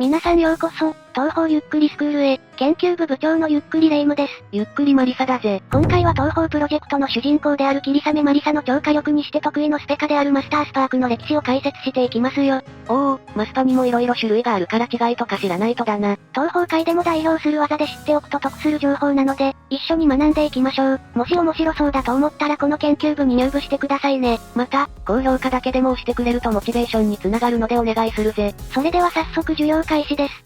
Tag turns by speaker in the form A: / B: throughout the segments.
A: 皆さんようこそ、東方ゆっくりスクールへ、研究部部長のゆっくりレ夢ムです。
B: ゆっくりマリサだぜ。
A: 今回は東方プロジェクトの主人公である霧雨マリサの超火力にして得意のスペカであるマスタースパークの歴史を解説していきますよ。
B: おお、マスパにも色々種類があるから違いとか知らないとだな。
A: 東方界でも代表する技で知っておくと得する情報なので、一緒に学んでいきましょう。もし面白そうだと思ったらこの研究部に入部してくださいね。
B: また、高評価だけでも押してくれるとモチベーションにつながるのでお願いするぜ。
A: それでは早速授業開始です。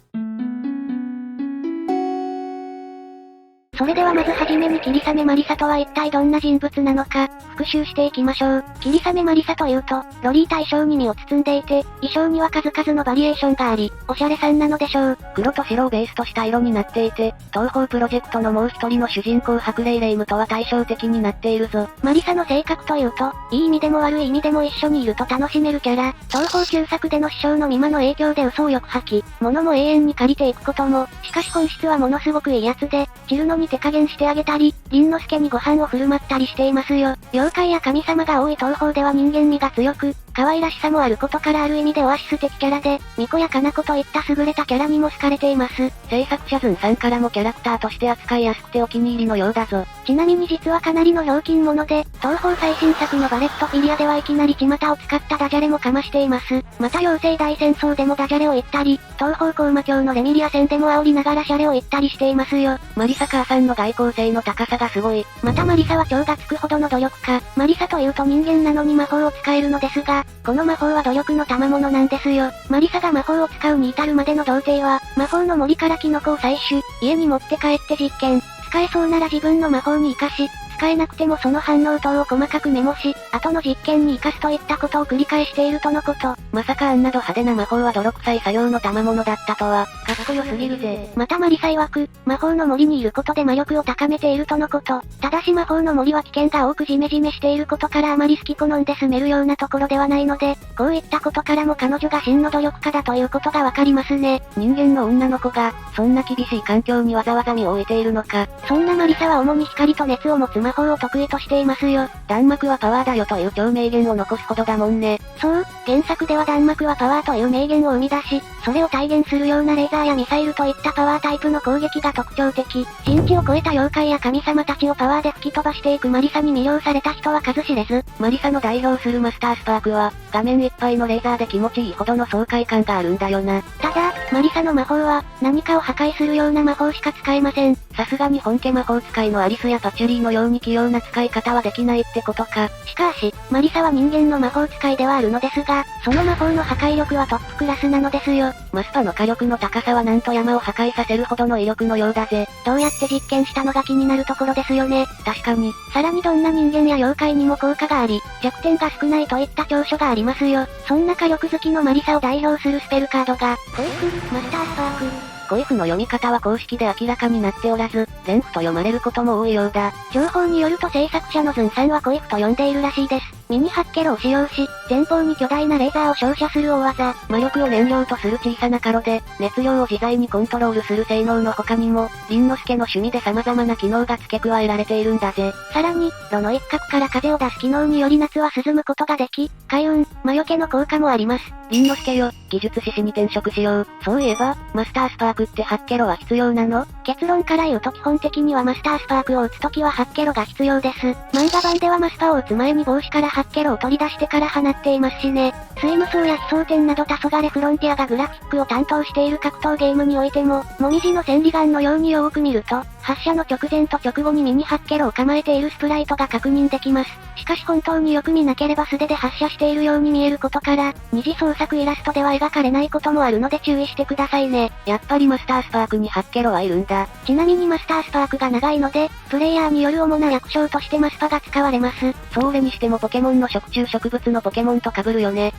A: それではまずはじめに霧雨マリサとは一体どんな人物なのか、復習していきましょう。霧雨マリサというと、ロリータ衣装に身を包んでいて、衣装には数々のバリエーションがあり、おしゃれさんなのでしょう。
B: 黒と白をベースとした色になっていて、東方プロジェクトのもう一人の主人公白霊レ夢ムとは対照的になっているぞ。
A: マリサの性格というと、いい意味でも悪い意味でも一緒にいると楽しめるキャラ。東方旧作での師匠のミマの影響で嘘をよく吐き、物も永遠に借りていくことも、しかし本質はものすごくいいやつで、チルノに手加減してあげたり、凛之介にご飯を振る舞ったりしていますよ。妖怪や神様が多い東方では人間味が強く、可愛らしさもあることからある意味でオアシス的キャラで、巫女やかな子といった優れたキャラにも好かれています。
B: 制作者ズンさんからもキャラクターとして扱いやすくてお気に入りのようだぞ。
A: ちなみに実はかなりのひょうきん者で、東方最新作のバレットフィリアではいきなり巷を使ったダジャレもかましています。また妖精大戦争でもダジャレを言ったり、東方高魔教のレミリア戦でも煽りながらシャレを言ったりしていますよ。
B: マリサ母さんの外交性の高さがすごい。
A: またマリサは超がつくほどの努力家。マリサというと人間なのに魔法を使えるのですが、この魔法は努力の賜物なんですよ。マリサが魔法を使うに至るまでの童貞は、魔法の森からキノコを採取、家に持って帰って実験。使えそうなら自分の魔法に活かし、使えなくてもその反応等を細かくメモし、後の実験に活かすといったことを繰り返しているとのこと。
B: まさかあんなド派手な魔法は泥臭い作業の賜物だったとは、かっこよすぎるぜ。
A: またマリサ曰く、魔法の森にいることで魔力を高めているとのこと。ただし魔法の森は危険が多くジメジメしていることからあまり好き好んで住めるようなところではないので、こういったことからも彼女が真の努力家だということがわかりますね。
B: 人間の女の子が、そんな厳しい環境にわざわざ身を置いているのか。
A: そんなマリサは主に光と熱を持つ魔法を得意としていますよ。
B: 弾幕はパワーだよという超名言を残すほどだもんね。
A: そう、原作では弾幕はパワーという名言を生み出し、それを体現するようなレーザーやミサイルといったパワータイプの攻撃が特徴的。人知を超えた妖怪や神様たちをパワーで吹き飛ばしていくマリサに魅了された人は数知れず。
B: マリサの代表するマスタースパークは、画面いっぱいのレーザーで気持ちいいほどの爽快感があるんだよな。
A: ただ、マリサの魔法は、何かを破壊するような魔法しか使えません。
B: さすがに本家魔法使いのアリスやパチュリーのように器用な使い方はできないってことか。
A: しかし、マリサは人間の魔法使いではあるのですが、その魔法の破壊力はトップクラスなのですよ。
B: マスパの火力の高さはなんと山を破壊させるほどの威力のようだぜ。
A: どうやって実験したのが気になるところですよね。
B: 確かに。
A: さらにどんな人間や妖怪にも効果があり、弱点が少ないといった長所がありますよ。そんな火力好きのマリサを代表するスペルカードが、コイフ、マスタースパーク。
B: コイフの読み方は公式で明らかになっておらず、レンフと読まれることも多いようだ。
A: 情報によると制作者のズンさんはコイフと呼んでいるらしいです。ミニハッケロを使用し、前方に巨大なレーザーを照射する大技。
B: 魔力を燃料とする小さなカロで、熱量を自在にコントロールする性能の他にも、凛之介の趣味で様々な機能が付け加えられているんだぜ。
A: さらに、炉の一角から風を出す機能により夏は涼むことができ、開運、魔除けの効果もあります。
B: 凛之介よ、技術志士に転職しよう。そういえば、マスタースパークってハッケロは必要なの？
A: 結論から言うと基本的にはマスタースパークを撃つときはハッケロが必要です。漫画版ではマスパを撃つ前に帽子からハッケロを取り出してから放っていますしね。スイムソーや奇想天など黄昏フロンティアがグラフィックを担当している格闘ゲームにおいても、もみじの千里眼のようによーく見ると、発射の直前と直後にミニハッケロを構えているスプライトが確認できます。しかし本当によく見なければ素手で発射しているように見えることから、二次創作イラストでは描かれないこともあるので注意してくださいね。
B: やっぱりマスタースパークにハッケロはいるんだ。
A: ちなみにマスタースパークが長いので、プレイヤーによる主な略称としてマスパが使われます。
B: それにしてもポケモンの食虫植物のポケモンと被るよね。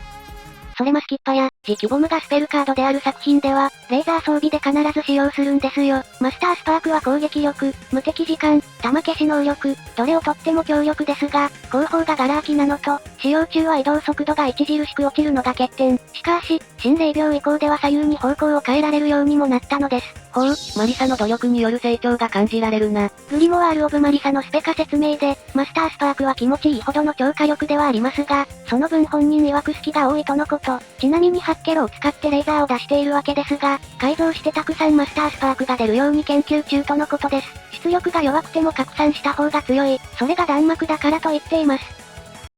A: それマスキッパや、磁気ボムがスペルカードである作品では、レーザー装備で必ず使用するんですよ。マスタースパークは攻撃力、無敵時間、弾消し能力、どれをとっても強力ですが、後方がガラ空きなのと、使用中は移動速度が著しく落ちるのが欠点。しかし、新霊廟以降では左右に方向を変えられるようにもなったのです。
B: ほう、マリサの努力による成長が感じられるな。
A: グリモワール・オブ・マリサのスペカ説明で、マスタースパークは気持ちいいほどの超火力ではありますが、その分本人曰く隙が多いとのこと。ちなみにハッケロを使ってレーザーを出しているわけですが、改造してたくさんマスタースパークが出るように研究中とのことです。出力が弱くても拡散した方が強い、それが弾幕だからと言っています。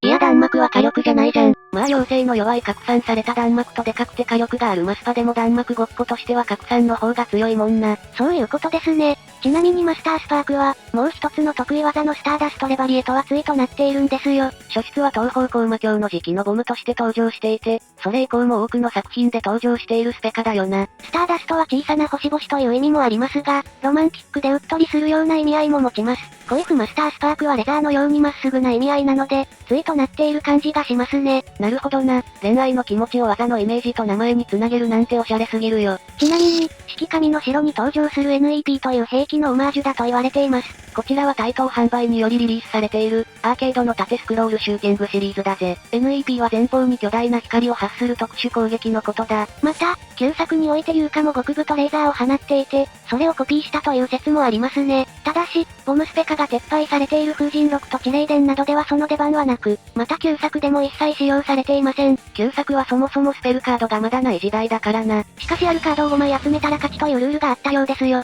B: いや弾幕は火力じゃないじゃん。まあ妖精の弱い拡散された弾幕とでかくて火力があるマスパでも弾幕ごっことしては拡散の方が強いもんな。
A: そういうことですね。ちなみにマスタースパークは、もう一つの得意技のスターダストレバリエとは対となっているんですよ。
B: 初出は東方高魔教の時期のボムとして登場していて、それ以降も多くの作品で登場しているスペカだよな。
A: スターダストは小さな星々という意味もありますが、ロマンティックでうっとりするような意味合いも持ちます。コイフマスタースパークはレザーのようにまっすぐな意味合いなので、対となっている感じがしますね。
B: なるほどな。恋愛の気持ちを技のイメージと名前につなげるなんておしゃれすぎるよ。
A: ちなみに、式神の城に登場する NEP という兵器のオマージュだと言われています。
B: こちらは対等販売によりリリースされている、アーケードの縦スクロールシューティングシリーズだぜ。NEP は前方に巨大な光を発する特殊攻撃のことだ。
A: また、旧作においてユーカも極太レーザーを放っていて、それをコピーしたという説もありますね。ただし、ボムスペカが撤廃されている風神録と地雷伝などではその出番はなく、また旧作でも一切使用されていません。
B: 旧作はそもそもスペルカードがまだない時代だからな。
A: しかしあるカードを5枚集めたら勝ちというルールがあったようですよ。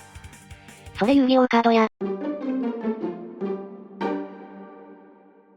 B: それ遊戯王カードや。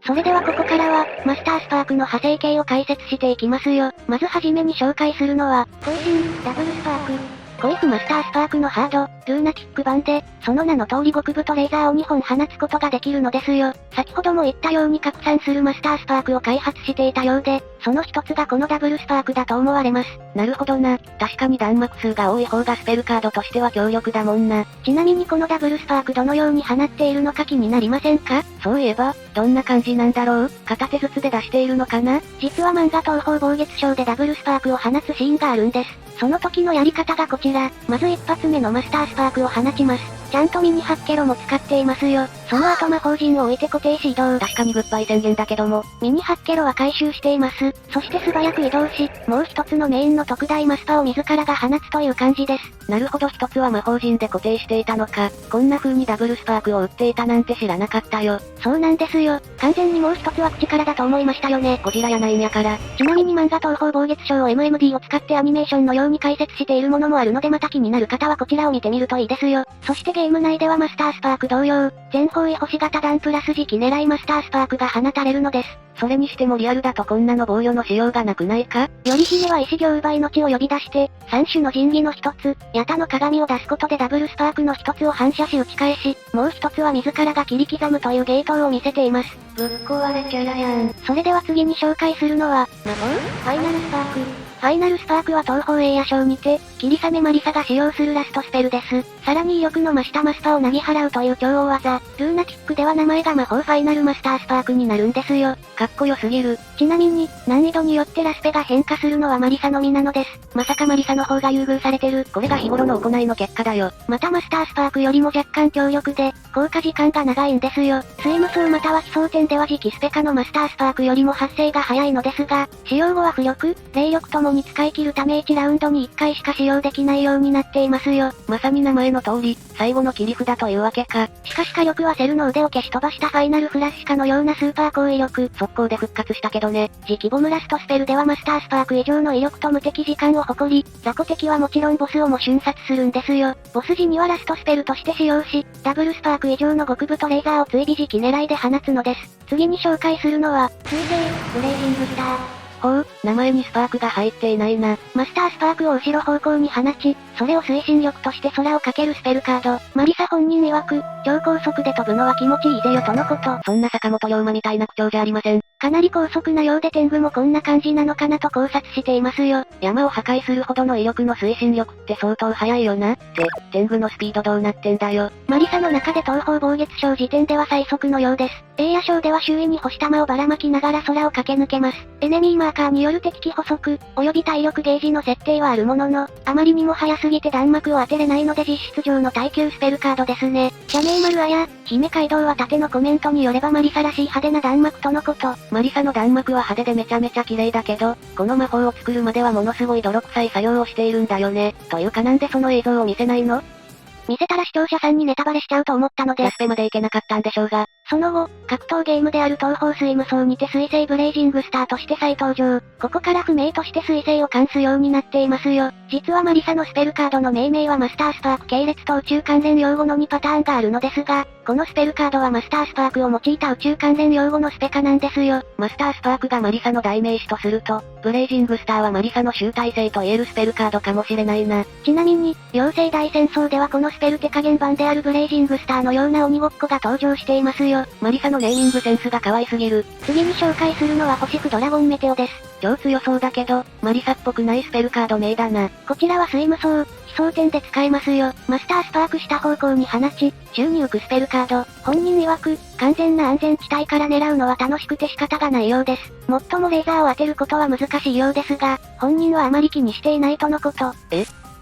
A: それではここからは、マスタースパークの派生系を解説していきますよ。まずはじめに紹介するのは、コイジン、ダブルスパーク。コイフマスタースパークのハード、ルーナティック版で、その名の通り極太レーザーを2本放つことができるのですよ。先ほども言ったように拡散するマスタースパークを開発していたようで、その一つがこのダブルスパークだと思われます。
B: なるほどな。確かに弾幕数が多い方がスペルカードとしては強力だもんな。
A: ちなみにこのダブルスパークどのように放っているのか気になりませんか？
B: そういえば、どんな感じなんだろう？片手ずつで出しているのかな？
A: 実は漫画東方暴月賞でダブルスパークを放つシーンがあるんです。その時のやり方がこちら。まず一発目のマスタースパークを放ちます。ちゃんとミニハッケロも使っていますよ。その後魔法陣を置いて固定し移動。
B: 確かにグッバイ宣言だけども、
A: ミニハッケロは回収しています。そして素早く移動し、もう一つのメインの特大マスパを自らが放つという感じです。
B: なるほど一つは魔法陣で固定していたのか。こんな風にダブルスパークを打っていたなんて知らなかったよ。
A: そうなんですよ。完全にもう一つは口からだと思いましたよね。
B: ゴジラやないんやから。
A: ちなみに漫画東方暴月賞を MMD を使ってアニメーションのように解説しているものもあるのでまた気になる方はこちらを見てみるといいですよ。そしてゲーム内ではマスタースパーク同様、全方位星型弾プラス時期狙いマスタースパークが放たれるのです。
B: それにしてもリアルだとこんなの防御のしようがなくないか？
A: 頼姫は石行奪いの地を呼び出して、三種の神器の一つ、ヤタの鏡を出すことでダブルスパークの一つを反射し打ち返し、もう一つは自らが切り刻むというゲートを見せています。
B: ぶっ壊れキャラやん。
A: それでは次に紹介するのは、魔法？ファイナルスパーク。ファイナルスパークは東方エア賞にて、霧雨マリサが使用するラストスペルです。さらに威力の増したマスパを投げ払うという超大技。ルーナティックでは名前が魔法ファイナルマスタースパークになるんですよ。
B: かっこよすぎる。
A: ちなみに、難易度によってラスペが変化するのはマリサのみなのです。まさかマリサの方が優遇されてる。
B: これが日頃の行いの結果だよ。
A: またマスタースパークよりも若干強力で、効果時間が長いんですよ。スイム層または奇想点では次期スペカのマスタースパークよりも発生が早いのですが、使用後は浮力、霊力ともに使い切るため1ラウンドに1回しか使用できないようになっていますよ。
B: まさに名前の通り、最後の切り札というわけか。
A: しかし火力はセルの腕を消し飛ばしたファイナルフラッシュかのようなスーパー高威力。
B: 速攻で復活したけどね。
A: 次期ボムラストスペルではマスタースパーク以上の威力と無敵時間を誇り、雑魚敵はもちろんボスをも瞬殺するんですよ。ボス時にはラストスペルとして使用し、ダブルスパーク以上の極太レーザーを追尾時期狙いで放つのです。次に紹介するのは、水星、ブレイジングスター。
B: ほう、名前にスパークが入っていないな。
A: マスタースパークを後ろ方向に放ち、それを推進力として空をかけるスペルカード。マリサ本人曰く、超高速で飛ぶのは気持ちいいぜよとのこと。
B: そんな坂本龍馬みたいな口調じゃありません。
A: かなり高速なようで天狗もこんな感じなのかなと考察していますよ。
B: 山を破壊するほどの威力の推進力って相当速いよな。天狗のスピードどうなってんだよ。
A: マリサの中で東方暴月賞時点では最速のようです。エイア賞では周囲に星玉をばらまきながら空を駆け抜けます。エネミーマーカーによる敵機捕捉、及び体力ゲージの設定はあるものの、あまりにも速すぎて弾幕を当てれないので実質上の耐久スペルカードですね。社名丸あや、姫街道は縦のコメントによればマリサらしい派手な弾幕とのこと。
B: マリサの弾幕は派手でめちゃめちゃ綺麗だけど、この魔法を作るまではものすごい泥臭い作業をしているんだよね。というかなんでその映像を見せないの？
A: 見せたら視聴者さんにネタバレしちゃうと思ったので、
B: キャスペまでいけなかったんでしょうが。
A: その後、格闘ゲームである東方水無双にて水星ブレイジングスターとして再登場。ここから不明として水星を冠すようになっていますよ。実はマリサのスペルカードの命名はマスタースパーク系列と宇宙関連用語の2パターンがあるのですが、このスペルカードはマスタースパークを用いた宇宙関連用語のスペカなんですよ。
B: マスタースパークがマリサの代名詞とすると、ブレイジングスターはマリサの集大成と言えるスペルカードかもしれないな。
A: ちなみに、妖精大戦争ではこのスペル手加減版であるブレイジングスターのような鬼ごっこが登場していますよ。
B: マリサのネーミングセンスが可愛すぎる。
A: 次に紹介するのは星9ドラゴンメテオです。
B: 超強そうだけど、マリサっぽくないスペルカード名だな。
A: こちらは水無双、奇想天で使えますよ。マスタースパークした方向に放ち、宙に浮くスペルカード。本人曰く、完全な安全地帯から狙うのは楽しくて仕方がないようです。もっともレーザーを当てることは難しいようですが、本人はあまり気にしていないとのこと。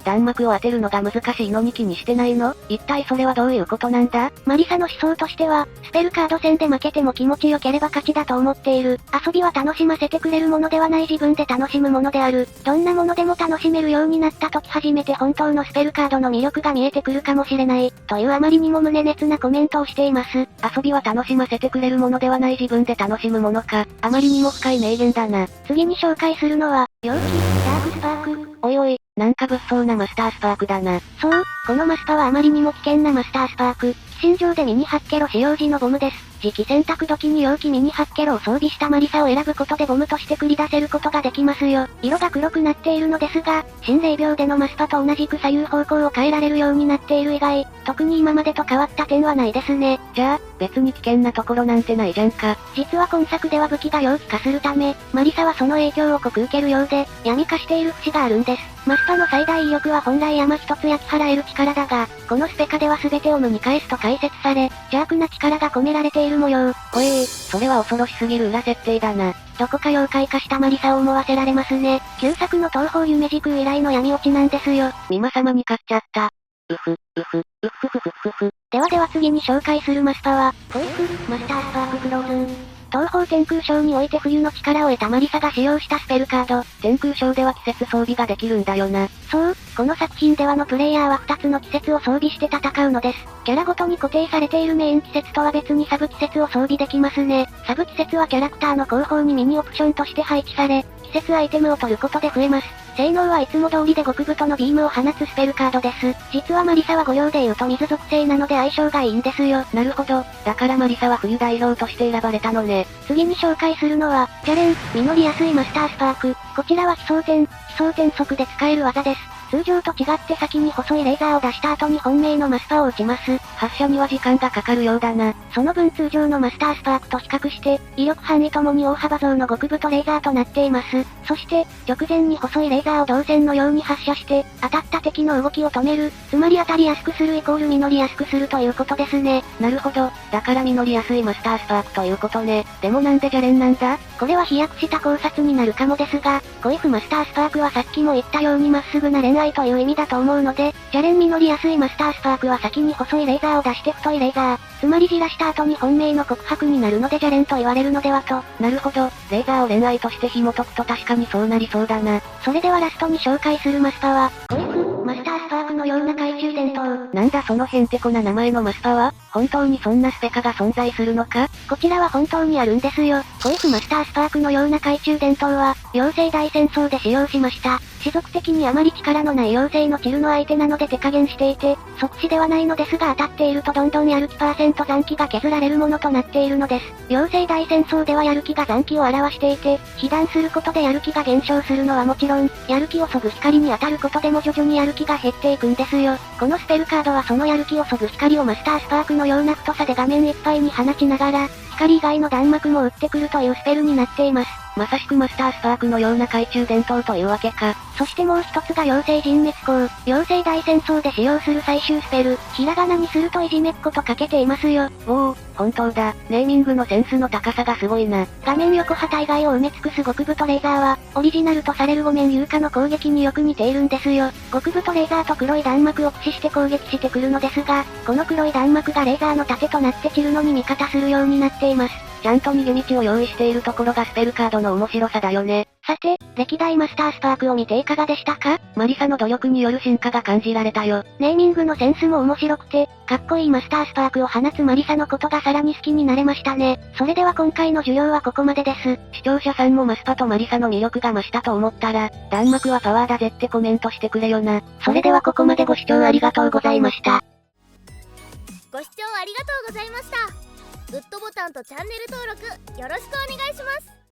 B: 弾幕を当てるのが難しいのに気にしてないの？一体それはどういうことなんだ？
A: マリサの思想としては、スペルカード戦で負けても気持ちよければ勝ちだと思っている。遊びは楽しませてくれるものではない自分で楽しむものである。どんなものでも楽しめるようになった時初めて本当のスペルカードの魅力が見えてくるかもしれない。というあまりにも胸熱なコメントをしています。
B: 遊びは楽しませてくれるものではない自分で楽しむものか。あまりにも深い名言だな。
A: 次に紹介するのは、陽気、ダークスパーク。
B: おいおい、なんか物騒なマスタースパークだな。
A: そう、このマスパはあまりにも危険なマスタースパーク。寄進場でミニハッケロ使用時のボムです。次期選択時に陽気ミニハッケロを装備したマリサを選ぶことでボムとして繰り出せることができますよ。色が黒くなっているのですが、新霊秒でのマスパと同じく左右方向を変えられるようになっている以外、特に今までと変わった点はないですね。
B: じゃあ、別に危険なところなんてないじゃんか。
A: 実は今作では武器が陽気化するため、マリサはその影響を濃く受けるようで、闇化している節があるんです。マスパの最大威力は本来山一つ焼き払える力だが、このスペカでは全てを無に返すと解説され、邪悪な力が込められている模様。
B: それは恐ろしすぎる裏設定だな。
A: どこか妖怪化したマリサを思わせられますね。旧作の東方夢時空以来の闇落ちなんですよ。
B: ミマ様に勝っちゃった。うふふ。
A: では次に紹介するマスパは、ホイップ、マスタースパークフローズン。東方天空章において冬の力を得たマリサが使用したスペルカード。
B: 天空章では季節装備ができるんだよな。
A: そう、この作品ではのプレイヤーは2つの季節を装備して戦うのです。キャラごとに固定されているメイン季節とは別にサブ季節を装備できますね。サブ季節はキャラクターの後方にミニオプションとして配置され、季節アイテムを取ることで増えます。性能はいつも通りで極太のビームを放つスペルカードです。実はマリサは御用で言うと水属性なので相性がいいんですよ。
B: なるほど。だからマリサは冬代表として選ばれたのね。
A: 次に紹介するのは、ジャレン、実りやすいマスタースパーク。こちらは奇想天速で使える技です。通常と違って先に細いレーザーを出した後に本命のマスパを撃ちます。
B: 発射には時間がかかるようだな。
A: その分通常のマスタースパークと比較して、威力範囲ともに大幅増の極太レーザーとなっています。そして、直前に細いレーザーを導線のように発射して、当たった敵の動きを止める。つまり当たりやすくするイコール実りやすくするということですね。
B: なるほど。だから実りやすいマスタースパークということね。でもなんでジャレンなんだ？
A: これは飛躍した考察になるかもですが、コイフマスタースパークはさっきも言ったようにまっすぐな恋愛という意味だと思うので、ジャレン実りやすいマスタースパークは先に細いレーザーを出して太いレーザー、つまりじらした後に本命の告白になるのでジャレンと言われるのではと。
B: なるほど。レーザーを恋愛として紐解くと確かにそうなりそうだな。
A: それではラストに紹介するマスパは、コイフ、マスタースパークのような懐中電灯。
B: なんだそのへんてこな名前のマスパは？本当にそんなスペカが存在するのか？
A: こちらは本当にあるんですよ。コイフマスタースパークのような懐中電灯は、妖精大戦争で使用しました。種族的にあまり力のない妖精のチルの相手なので手加減していて、即死ではないのですが当たっているとどんどんやる気%残機が削られるものとなっているのです。妖精大戦争ではやる気が残機を表していて、被弾することでやる気が減少するのはもちろん、やる気を削ぐ光に当たることでも徐々にやる気が減っていくんですよ。このスペルカードはそのやる気を削ぐ光をマスタースパークのような太さで画面いっぱいに放ちながら、光以外の弾幕も打ってくるというスペルになっています。
B: まさしくマスタースパークのような懐中電灯というわけか。
A: そしてもう一つが妖精人滅光。妖精大戦争で使用する最終スペル。ひらがなにするといじめっ子と書けていますよ。
B: おお、本当だ。ネーミングのセンスの高さがすごいな。
A: 画面横旗以外を埋め尽くす極太レーザーは、オリジナルとされる5面有価の攻撃によく似ているんですよ。極太レーザーと黒い弾幕を駆使して攻撃してくるのですが、この黒い弾幕がレーザーの盾となって散るのに味方するようになっています。
B: ちゃんと逃げ道を用意しているところがスペルカードの面白さだよね。
A: さて、歴代マスタースパークを見ていかがでしたか？
B: マリサの努力による進化が感じられたよ。
A: ネーミングのセンスも面白くて、かっこいいマスタースパークを放つマリサのことがさらに好きになれましたね。それでは今回の授業はここまでです。
B: 視聴者さんもマスパとマリサの魅力が増したと思ったら、弾幕はパワーだぜってコメントしてくれよな。
A: それではここまでご視聴ありがとうございました。
C: ご視聴ありがとうございました。グッドボタンとチャンネル登録よろしくお願いします。